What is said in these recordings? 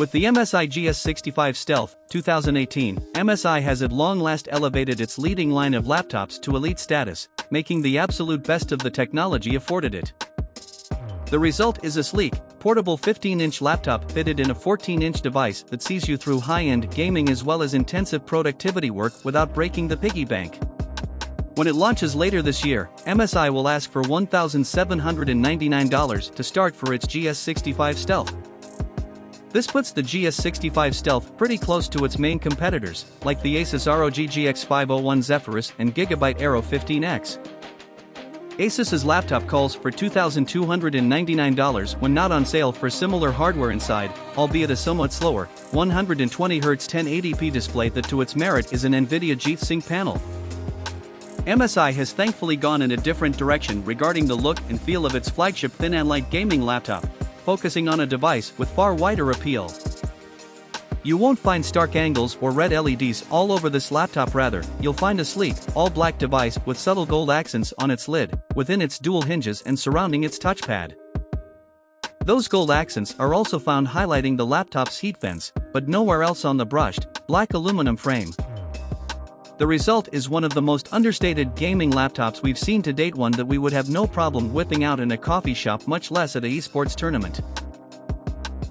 With the MSI GS65 Stealth 2018, MSI has at long last elevated its leading line of laptops to elite status, making the absolute best of the technology afforded it. The result is a sleek, portable 15-inch laptop fitted in a 14-inch device that sees you through high-end gaming as well as intensive productivity work without breaking the piggy bank. When it launches later this year, MSI will ask for $1,799 to start for its GS65 Stealth. This puts the GS65 Stealth pretty close to its main competitors, like the Asus ROG GX501 Zephyrus and Gigabyte Aero 15X. Asus's laptop calls for $2,299 when not on sale for similar hardware inside, albeit a somewhat slower, 120Hz 1080p display that to its merit is an NVIDIA G-Sync panel. MSI has thankfully gone in a different direction regarding the look and feel of its flagship thin and light gaming laptop, focusing on a device with far wider appeal. You won't find stark angles or red LEDs all over this laptop, rather, you'll find a sleek, all-black device with subtle gold accents on its lid, within its dual hinges and surrounding its touchpad. Those gold accents are also found highlighting the laptop's heat vents, but nowhere else on the brushed, black aluminum frame. The result is one of the most understated gaming laptops we've seen to date, one that we would have no problem whipping out in a coffee shop, much less at an esports tournament.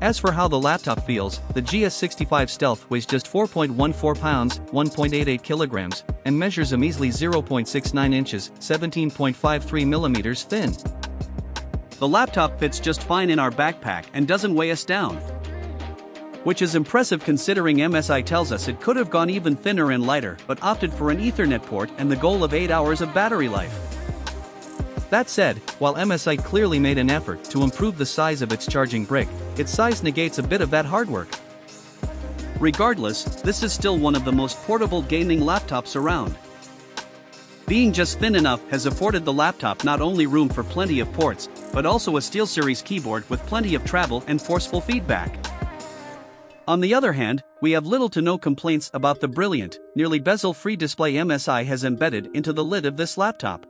As for how the laptop feels, the GS65 Stealth weighs just 4.14 pounds, 1.88 kilograms, and measures a measly 0.69 inches, 17.53 millimeters thin. The laptop fits just fine in our backpack and doesn't weigh us down, which is impressive considering MSI tells us it could have gone even thinner and lighter but opted for an Ethernet port and the goal of 8 hours of battery life. That said, while MSI clearly made an effort to improve the size of its charging brick, its size negates a bit of that hard work. Regardless, this is still one of the most portable gaming laptops around. Being just thin enough has afforded the laptop not only room for plenty of ports, but also a SteelSeries keyboard with plenty of travel and forceful feedback. On the other hand, we have little to no complaints about the brilliant, nearly bezel-free display MSI has embedded into the lid of this laptop.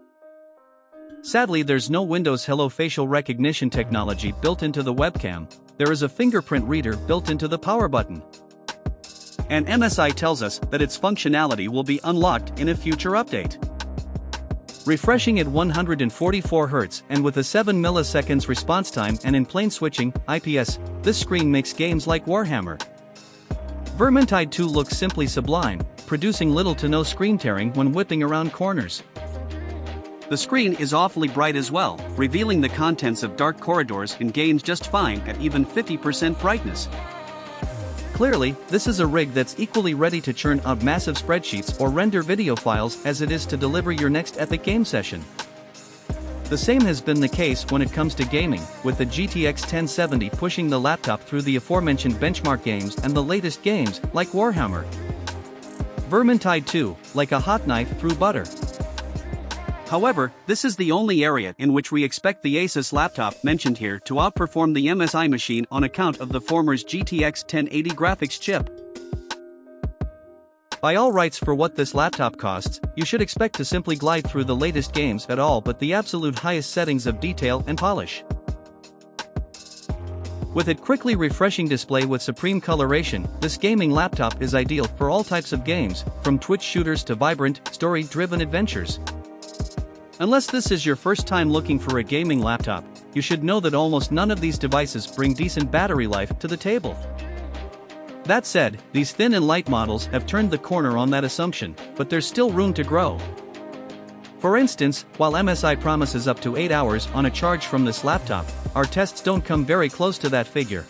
Sadly, there's no Windows Hello facial recognition technology built into the webcam. There is a fingerprint reader built into the power button. And MSI tells us that its functionality will be unlocked in a future update. Refreshing at 144 Hz and with a 7 milliseconds response time and in plane switching, IPS, this screen makes games like Warhammer. Vermintide 2 looks simply sublime, producing little to no screen tearing when whipping around corners. The screen is awfully bright as well, revealing the contents of dark corridors in games just fine at even 50% brightness. Clearly, this is a rig that's equally ready to churn out massive spreadsheets or render video files as it is to deliver your next epic game session. The same has been the case when it comes to gaming, with the GTX 1070 pushing the laptop through the aforementioned benchmark games and the latest games, like Warhammer. Vermintide 2, like a hot knife through butter. However, this is the only area in which we expect the Asus laptop mentioned here to outperform the MSI machine on account of the former's GTX 1080 graphics chip. By all rights, for what this laptop costs, you should expect to simply glide through the latest games at all but the absolute highest settings of detail and polish. With its quickly refreshing display with supreme coloration, this gaming laptop is ideal for all types of games, from Twitch shooters to vibrant, story-driven adventures. Unless this is your first time looking for a gaming laptop, you should know that almost none of these devices bring decent battery life to the table. That said, these thin and light models have turned the corner on that assumption, but there's still room to grow. For instance, while MSI promises up to 8 hours on a charge from this laptop, our tests don't come very close to that figure.